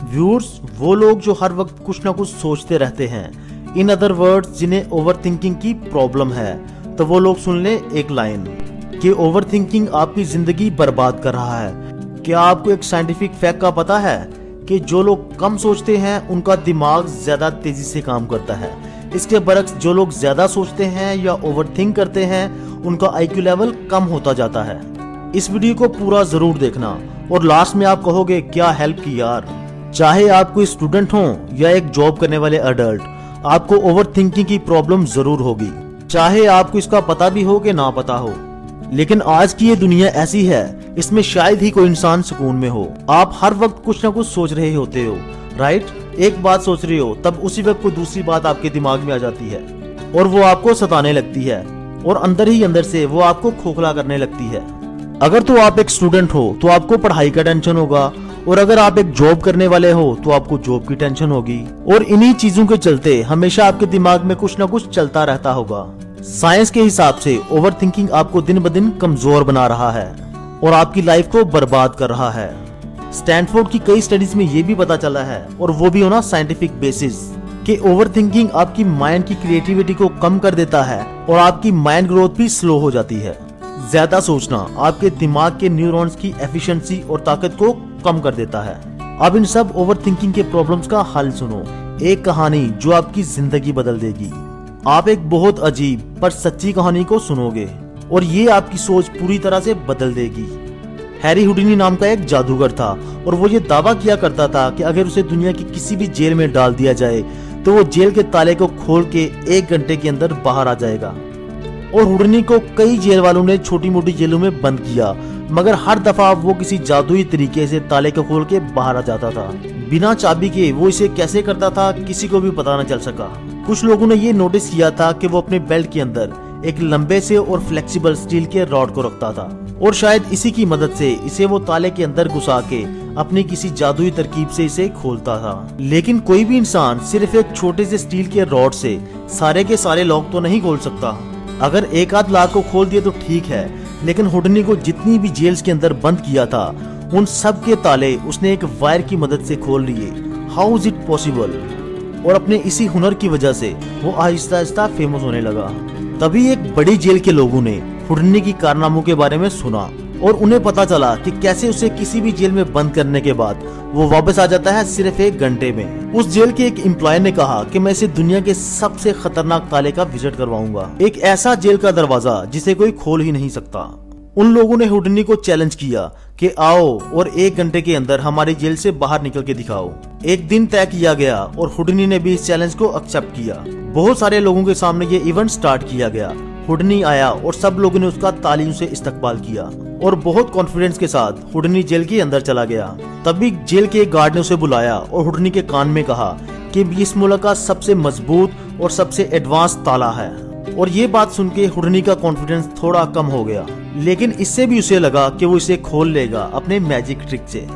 Viewers वो लोग जो हर वक्त कुछ ना कुछ सोचते रहते हैं, इन अदर वर्ड्स जिन्हें ओवर थिंकिंग की प्रॉब्लम है, तो वो लोग सुन ले एक लाइन कि ओवर थिंकिंग आपकी जिंदगी बर्बाद कर रहा है। क्या आपको एक साइंटिफिक फैक्ट का पता है कि जो लोग कम सोचते हैं उनका दिमाग ज्यादा तेजी से काम करता है। इसके बरक्स जो लोग ज्यादा सोचते हैं या ओवर थिंक करते हैं उनका आईक्यू लेवल कम होता जाता है। इस वीडियो को पूरा जरूर देखना और लास्ट में आप कहोगे क्या हेल्प की यार। चाहे आप कोई स्टूडेंट हो या एक जॉब करने वाले अडल्ट, आपको ओवर थिंकिंग की प्रॉब्लम जरूर होगी, चाहे आपको इसका पता भी हो कि ना पता हो। लेकिन आज की ये दुनिया ऐसी है, इसमें शायद ही कोई इंसान सुकून में हो। आप हर वक्त कुछ ना कुछ सोच रहे होते हो, राइट? एक बात सोच रहे हो, तब उसी वक्त कोई दूसरी बात आपके दिमाग में आ जाती है और वो आपको सताने लगती है और अंदर ही अंदर से वो आपको खोखला करने लगती है। अगर तो आप एक स्टूडेंट हो तो आपको पढ़ाई का टेंशन होगा, और अगर आप एक जॉब करने वाले हो तो आपको जॉब की टेंशन होगी। और इन्हीं चीजों के चलते हमेशा आपके दिमाग में कुछ ना कुछ चलता रहता होगा। साइंस के हिसाब से ओवर थिंकिंग आपको दिन ब दिन कमजोर बना रहा है और आपकी लाइफ को बर्बाद कर रहा है। स्टैनफोर्ड की कई स्टडीज में ये भी पता चला है, और वो भी होना साइंटिफिक बेसिस, कि ओवर थिंकिंग आपकी माइंड की क्रिएटिविटी को कम कर देता है और आपकी माइंड ग्रोथ भी स्लो हो जाती है। ज्यादा सोचना आपके दिमाग के न्यूरॉन्स की एफिशिएंसी और ताकत को कम कर देता है। अब इन सब ओवर थिंकिंग के प्रॉब्लम्स का हल सुनो, एक कहानी जो आपकी जिंदगी बदल देगी। आप एक बहुत अजीब पर सच्ची कहानी को सुनोगे और ये आपकी सोच पूरी तरह से बदल देगी। हैरी हुडिनी नाम का एक जादूगर था और वो ये दावा किया करता था कि अगर उसे दुनिया की किसी भी जेल में डाल दिया जाए तो वो जेल के ताले को खोल के 1 घंटे के अंदर बाहर आ जाएगा। और हुडिनी को कई जेल वालों ने छोटी मोटी जेलों में बंद किया, मगर हर दफा वो किसी जादुई तरीके से ताले को खोल के बाहर आ जाता था। बिना चाबी के वो इसे कैसे करता था किसी को भी पता न चल सका। कुछ लोगों ने ये नोटिस किया था कि वो अपने बेल्ट के अंदर एक लंबे से और फ्लेक्सिबल स्टील के रॉड को रखता था और शायद इसी की मदद से इसे वो ताले के अंदर घुसा के अपनी किसी जादुई तरकीब से इसे खोलता था। लेकिन कोई भी इंसान सिर्फ एक छोटे से स्टील के रॉड से सारे के सारे लॉक तो नहीं खोल सकता। अगर एक आध लॉक को खोल दिए तो ठीक है, लेकिन हुडिनी को जितनी भी जेल्स के अंदर बंद किया था उन सब के ताले उसने एक वायर की मदद से खोल लिए। How is it possible? और अपने इसी हुनर की वजह से वो आहिस्ता आहिस्ता फेमस होने लगा। तभी एक बड़ी जेल के लोगों ने हुडिनी की कारनामों के बारे में सुना और उन्हें पता चला कि कैसे उसे किसी भी जेल में बंद करने के बाद वो वापस आ जाता है सिर्फ 1 घंटे में। उस जेल के एक एम्प्लॉय ने कहा कि मैं इसे दुनिया के सबसे खतरनाक ताले का विजिट करवाऊंगा, एक ऐसा जेल का दरवाजा जिसे कोई खोल ही नहीं सकता। उन लोगों ने हुडिनी को चैलेंज किया कि आओ और 1 घंटे के अंदर हमारी जेल से बाहर निकल के दिखाओ। एक दिन तय किया गया और हुडिनी ने भी इस चैलेंज को एक्सेप्ट किया। बहुत सारे लोगों के सामने ये इवेंट स्टार्ट किया गया। हुडिनी आया और सब लोगों ने उसका तालियों से इस्तकबाल किया और बहुत कॉन्फिडेंस के साथ हुडिनी जेल के अंदर चला गया। तभी जेल के एक गार्ड ने उसे बुलाया और हुडिनी के कान में कहा कि इस मुल्क का सबसे मजबूत और सबसे एडवांस ताला है। और ये बात सुन के हुडिनी का कॉन्फिडेंस थोड़ा कम हो गया, लेकिन इससे भी उसे लगा कि वो इसे खोल लेगा अपने मैजिक ट्रिक से।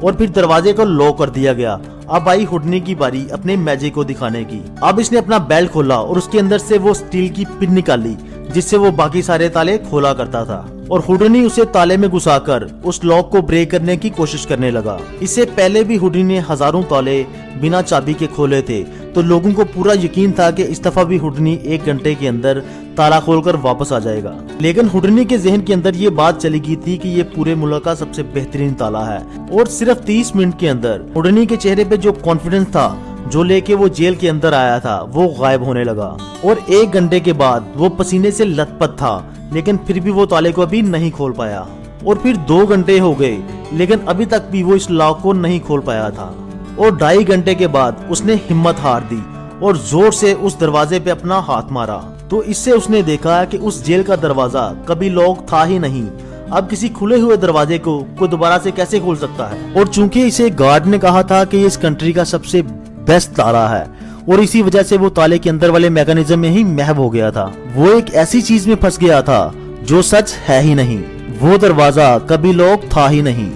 और फिर दरवाजे को लॉक कर दिया गया। अब आई हुडिनी की बारी अपने मैजिक को दिखाने की। अब इसने अपना बेल्ट खोला और उसके अंदर से वो स्टील की पिन निकाली जिससे वो बाकी सारे ताले खोला करता था, और हुडिनी उसे ताले में घुसाकर उस लॉक को ब्रेक करने की कोशिश करने लगा। इससे पहले भी हुडिनी ने हजारों ताले बिना चाबी के खोले थे, तो लोगों को पूरा यकीन था कि इस दफा भी हुडिनी 1 घंटे के अंदर ताला खोलकर वापस आ जाएगा। लेकिन हुडिनी के जहन के अंदर ये बात चली गई थी कि ये पूरे मुल्क का सबसे बेहतरीन ताला है। और सिर्फ 30 मिनट के अंदर हुडिनी के चेहरे पे जो कॉन्फिडेंस था जो लेके वो जेल के अंदर आया था वो गायब होने लगा। और 1 घंटे के बाद वो पसीने से लथपथ था, लेकिन फिर भी वो ताले को अभी नहीं खोल पाया। और फिर 2 घंटे हो गए, लेकिन अभी तक भी वो इस लॉक को नहीं खोल पाया था। और 2.5 घंटे के बाद उसने हिम्मत हार दी और जोर से उस दरवाजे पे अपना हाथ मारा। तो इससे उसने देखा कि उस जेल का दरवाजा कभी लॉक था ही नहीं। अब किसी खुले हुए दरवाजे को कोई दोबारा से कैसे खोल सकता है? और चूंकि इसे गार्ड ने कहा था कि इस कंट्री का सबसे बेस्ट ताला है, और इसी वजह से वो ताले के अंदर वाले मैकेनिज्म में ही महव हो गया था। वो एक ऐसी चीज में फंस गया था जो सच है ही नहीं। वो दरवाजा कभी लॉक था ही नहीं,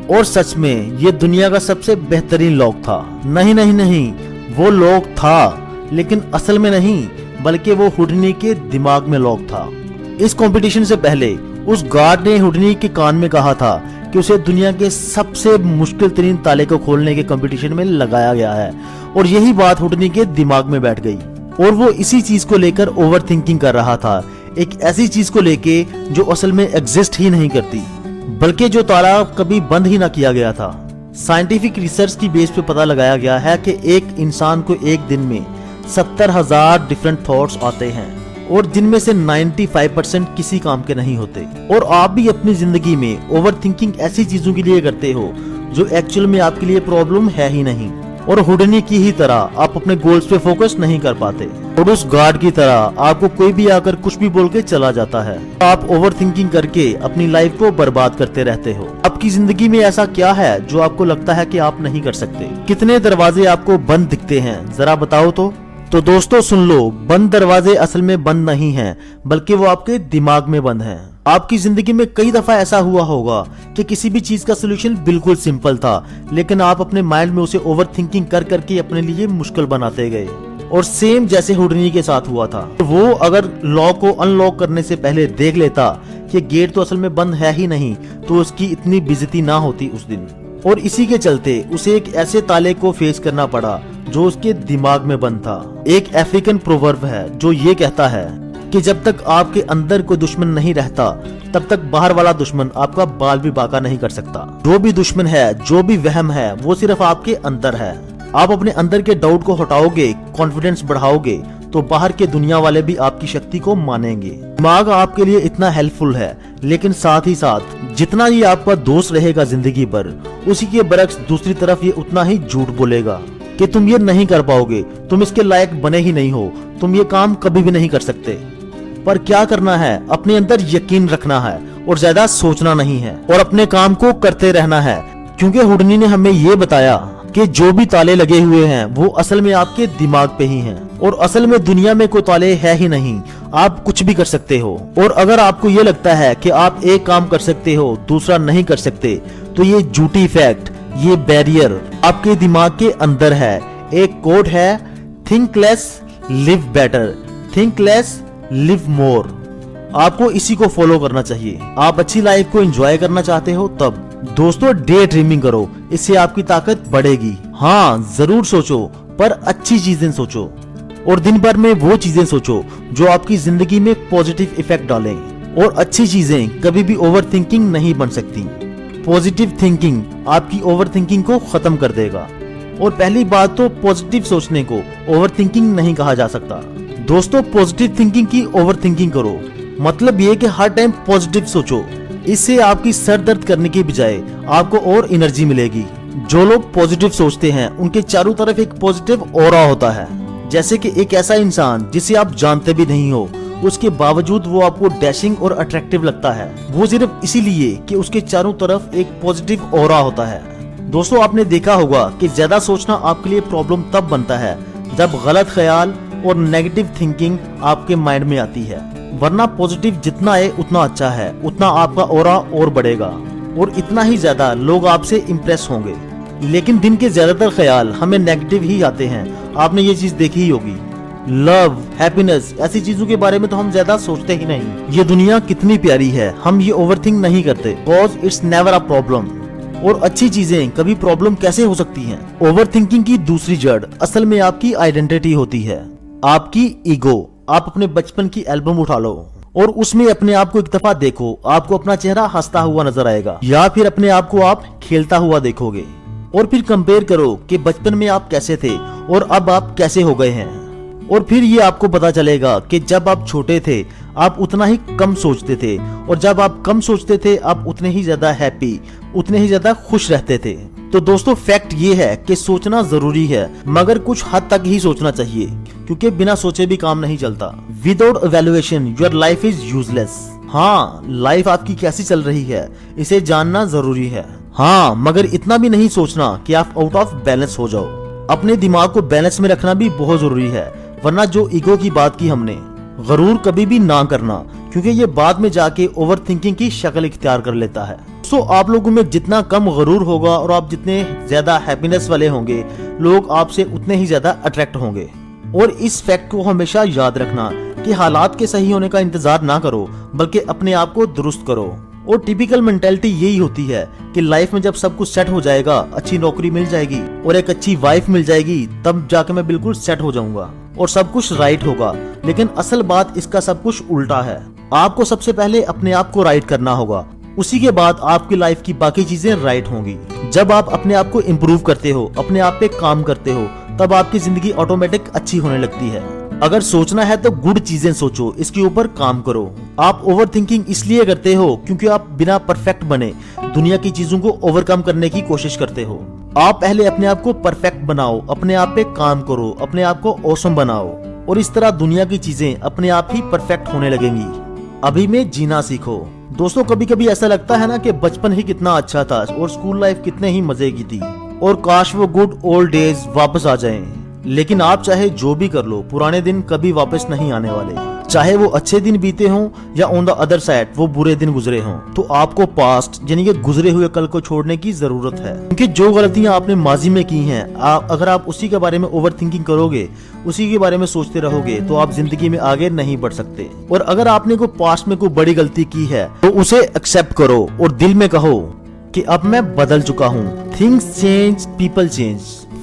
और सच में ये दुनिया का सबसे बेहतरीन लॉक था। नहीं नहीं नहीं, वो लॉक था, लेकिन असल में नहीं, बल्कि वो हुडिनी के दिमाग में लॉक था। इस कंपटीशन से पहले उस गार्ड ने हुडिनी के कान में कहा था कि उसे दुनिया के सबसे मुश्किल तरीन ताले को खोलने के कंपटीशन में लगाया गया है। और यही बात हुडनी के दिमाग में बैठ गई और वो इसी चीज को लेकर ओवर थिंकिंग कर रहा था, एक ऐसी चीज को लेके जो असल में एग्जिस्ट ही नहीं करती, बल्कि जो ताला कभी बंद ही ना किया गया था। साइंटिफिक रिसर्च की बेस पे पता लगाया गया है कि एक इंसान को एक दिन में 70,000 डिफरेंट थॉट्स आते हैं और जिनमें से 95% किसी काम के नहीं होते। और आप भी अपनी जिंदगी में ओवर थिंकिंग ऐसी चीजों के लिए करते हो जो एक्चुअल में आपके लिए प्रॉब्लम है ही नहीं, और हुडनी की ही तरह आप अपने गोल्स पे फोकस नहीं कर पाते और उस गार्ड की तरह आपको कोई भी आकर कुछ भी बोल के चला जाता है। आप ओवर थिंकिंग करके अपनी लाइफ को बर्बाद करते रहते हो। आपकी जिंदगी में ऐसा क्या है जो आपको लगता है कि आप नहीं कर सकते? कितने दरवाजे आपको बंद दिखते हैं, जरा बताओ तो दोस्तों सुन लो, बंद दरवाजे असल में बंद नहीं हैं, बल्कि वो आपके दिमाग में बंद हैं। आपकी जिंदगी में कई दफा ऐसा हुआ होगा कि किसी भी चीज का सोल्यूशन बिल्कुल सिंपल था, लेकिन आप अपने माइंड में उसे ओवर थिंकिंग कर करके अपने लिए मुश्किल बनाते गए। और सेम जैसे हुडनी के साथ हुआ था, वो अगर लॉक को अनलॉक करने से पहले देख लेता कि गेट तो असल में बंद है ही नहीं, तो उसकी इतनी बेइज्जती ना होती उस दिन। और इसी के चलते उसे एक ऐसे ताले को फेस करना पड़ा जो उसके दिमाग में बंद था। एक अफ्रीकन प्रोवर्ब है जो ये कहता है कि जब तक आपके अंदर कोई दुश्मन नहीं रहता, तब तक बाहर वाला दुश्मन आपका बाल भी बाका नहीं कर सकता। जो भी दुश्मन है, जो भी वहम है, वो सिर्फ आपके अंदर है। आप अपने अंदर के डाउट को हटाओगे, कॉन्फिडेंस बढ़ाओगे, तो बाहर के दुनिया वाले भी आपकी शक्ति को मानेंगे। दिमाग आपके लिए इतना हेल्पफुल है, लेकिन साथ ही साथ जितना ये आपका दोस्त रहेगा जिंदगी भर, उसी के बरक्स दूसरी तरफ ये उतना ही झूठ बोलेगा कि तुम ये नहीं कर पाओगे, तुम इसके लायक बने ही नहीं हो, तुम ये काम कभी भी नहीं कर सकते। पर क्या करना है? अपने अंदर यकीन रखना है और ज्यादा सोचना नहीं है और अपने काम को करते रहना है, क्योंकि हुडनी ने हमें ये बताया कि जो भी ताले लगे हुए हैं वो असल में आपके दिमाग पे ही हैं, और असल में दुनिया में कोई ताले है ही नहीं। आप कुछ भी कर सकते हो, और अगर आपको ये लगता है कि आप एक काम कर सकते हो दूसरा नहीं कर सकते, तो ये झूठी फैक्ट, ये बैरियर आपके दिमाग के अंदर है। एक कोड है, think less live better, think less live मोर। आपको इसी को फॉलो करना चाहिए। आप अच्छी लाइफ को एंजॉय करना चाहते हो तब दोस्तों डे ड्रीमिंग करो, इससे आपकी ताकत बढ़ेगी। हाँ जरूर सोचो, पर अच्छी चीजें सोचो, और दिन भर में वो चीजें सोचो जो आपकी जिंदगी में पॉजिटिव इफेक्ट डालें। और अच्छी चीजें कभी भी ओवर थिंकिंग नहीं बन सकती। पॉजिटिव थिंकिंग आपकी ओवर थिंकिंग को खत्म कर देगा। और पहली बात तो पॉजिटिव सोचने को ओवर थिंकिंग नहीं कहा जा सकता। दोस्तों पॉजिटिव थिंकिंग की ओवर थिंकिंग करो, मतलब ये कि हर टाइम पॉजिटिव सोचो। इससे आपकी सर दर्द करने की बजाय आपको और एनर्जी मिलेगी। जो लोग पॉजिटिव सोचते हैं उनके चारों तरफ एक पॉजिटिव ऑरा होता है, जैसे कि एक ऐसा इंसान जिसे आप जानते भी नहीं हो, उसके बावजूद वो आपको डैशिंग और अट्रैक्टिव लगता है। वो सिर्फ इसीलिए कि उसके चारों तरफ एक पॉजिटिव ऑरा होता है। दोस्तों आपने देखा होगा कि ज्यादा सोचना आपके लिए प्रॉब्लम तब बनता है जब गलत ख्याल और नेगेटिव थिंकिंग आपके माइंड में आती है, वरना पॉजिटिव जितना आए उतना अच्छा है, उतना आपका ऑरा और बढ़ेगा और इतना ही ज्यादा लोग आपसे इम्प्रेस होंगे। लेकिन दिन के ज्यादातर ख्याल हमें नेगेटिव ही आते हैं। आपने ये चीज देखी ही होगी। लव, हैप्पीनेस, ऐसी चीजों के बारे में तो हम ज्यादा सोचते ही नहीं। ये दुनिया कितनी प्यारी है, हम ये ओवरथिंक नहीं करते, cause it's never a problem. और अच्छी चीजें कभी प्रॉब्लम कैसे हो सकती हैं? ओवरथिंकिंग की दूसरी जड़ असल में आपकी आइडेंटिटी होती है, आपकी ईगो। आप अपने बचपन की एल्बम उठा लो और उसमें अपने आप को एक दफा देखो, आपको अपना चेहरा हंसता हुआ नजर आएगा, या फिर अपने आप को आप खेलता हुआ देखोगे। और फिर कंपेयर करो कि बचपन में आप कैसे थे और अब आप कैसे हो गए हैं। और फिर ये आपको पता चलेगा कि जब आप छोटे थे आप उतना ही कम सोचते थे, और जब आप कम सोचते थे आप उतने ही ज्यादा हैप्पी, उतने ही ज्यादा खुश रहते थे। तो दोस्तों फैक्ट ये है कि सोचना जरूरी है, मगर कुछ हद तक ही सोचना चाहिए, क्योंकि बिना सोचे भी काम नहीं चलता। Without evaluation your life is useless. हाँ, लाइफ आपकी कैसी चल रही है इसे जानना जरूरी है। हाँ, मगर इतना भी नहीं सोचना कि आप आउट ऑफ बैलेंस हो जाओ। अपने दिमाग को बैलेंस में रखना भी बहुत जरूरी है, वरना जो ईगो की बात की हमने, गरूर कभी भी ना करना, क्योंकि ये बाद में जाके ओवर थिंकिंग की शक्ल इख्तियार कर लेता है। सो आप लोगों में जितना कम गरूर होगा और आप जितने ज्यादा हैप्पीनेस वाले होंगे, लोग आपसे उतने ही ज्यादा अट्रैक्ट होंगे। और इस फैक्ट को हमेशा याद रखना कि हालात के सही होने का इंतजार ना करो, बल्कि अपने आप को दुरुस्त करो। और टिपिकल मेंटेलिटी यही होती है कि लाइफ में जब सब कुछ सेट हो जाएगा, अच्छी नौकरी मिल जाएगी और एक अच्छी वाइफ मिल जाएगी, तब जाके मैं बिल्कुल सेट हो जाऊंगा और सब कुछ राइट होगा। लेकिन असल बात इसका सब कुछ उल्टा है। आपको सबसे पहले अपने आप को राइट करना होगा, उसी के बाद आपकी लाइफ की बाकी चीजें राइट होंगी। जब आप अपने आप को इम्प्रूव करते हो, अपने आप पे काम करते हो, तब आपकी जिंदगी ऑटोमेटिक अच्छी होने लगती है। अगर सोचना है तो गुड चीजें सोचो, इसके ऊपर काम करो। आप ओवर थिंकिंग इसलिए करते हो क्योंकि आप बिना परफेक्ट बने दुनिया की चीजों को ओवरकम करने की कोशिश करते हो। आप पहले अपने आप को परफेक्ट बनाओ, अपने आप पे काम करो, अपने आप को ऑसम बनाओ और इस तरह दुनिया की चीजें अपने आप ही परफेक्ट होने लगेंगी। अभी में जीना सीखो। दोस्तों, कभी कभी ऐसा लगता है ना कि बचपन ही कितना अच्छा था और स्कूल लाइफ कितने ही मजे की थी और काश वो गुड ओल्ड डेज वापस आ जाएं। लेकिन आप चाहे जो भी कर लो, पुराने दिन कभी वापस नहीं आने वाले। चाहे वो अच्छे दिन बीते हों या ऑन द अदर साइड वो बुरे दिन गुजरे हों, तो आपको पास्ट यानी कि गुजरे हुए कल को छोड़ने की जरूरत है। क्योंकि जो गलतियां आपने माजी में की हैं, अगर आप उसी के बारे में ओवर थिंकिंग करोगे, उसी के बारे में सोचते रहोगे, तो आप जिंदगी में आगे नहीं बढ़ सकते। और अगर आपने कोई पास्ट में कोई बड़ी गलती की है तो उसे एक्सेप्ट करो और दिल में कहो कि अब मैं बदल चुका हूँ। Things change, people change,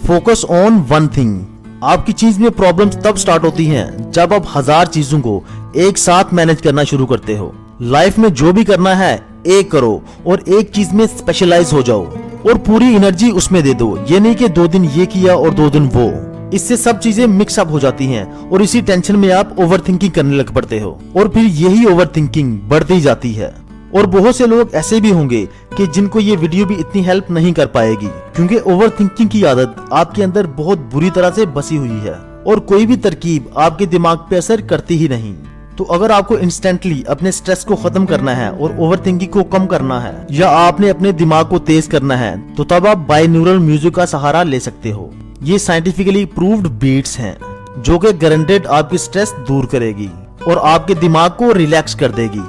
focus on one thing. आपकी चीज में प्रॉब्लम्स तब स्टार्ट होती हैं जब आप 1000 चीजों को एक साथ मैनेज करना शुरू करते हो। लाइफ में जो भी करना है एक करो और एक चीज में स्पेशलाइज हो जाओ और पूरी एनर्जी उसमें दे दो। ये नहीं कि 2 दिन ये किया और 2 दिन वो। इससे सब चीजें मिक्सअप हो जाती हैं और इसी टेंशन में आप ओवर थिंकिंग करने लग पड़ते हो और फिर यही ओवर थिंकिंग बढ़ती जाती है। और बहुत से लोग ऐसे भी होंगे कि जिनको ये वीडियो भी इतनी हेल्प नहीं कर पाएगी, क्योंकि ओवर थिंकिंग की आदत आपके अंदर बहुत बुरी तरह से बसी हुई है और कोई भी तरकीब आपके दिमाग पे असर करती ही नहीं। तो अगर आपको इंस्टेंटली अपने स्ट्रेस को खत्म करना है और ओवर थिंकिंग को कम करना है या आपने अपने दिमाग को तेज करना है, तो तब आप बाइन्यूरल म्यूजिक का सहारा ले सकते हो। ये साइंटिफिकली प्रूव्ड बीट्स हैं जो कि गारंटेड आपकी स्ट्रेस दूर करेगी और आपके दिमाग को रिलैक्स कर देगी।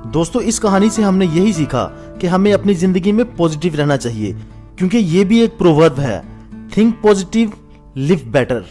दोस्तों, इस कहानी से हमने यही सीखा कि हमें अपनी जिंदगी में पॉजिटिव रहना चाहिए, क्योंकि ये भी एक प्रोवर्ब है, थिंक पॉजिटिव, लिव बेटर।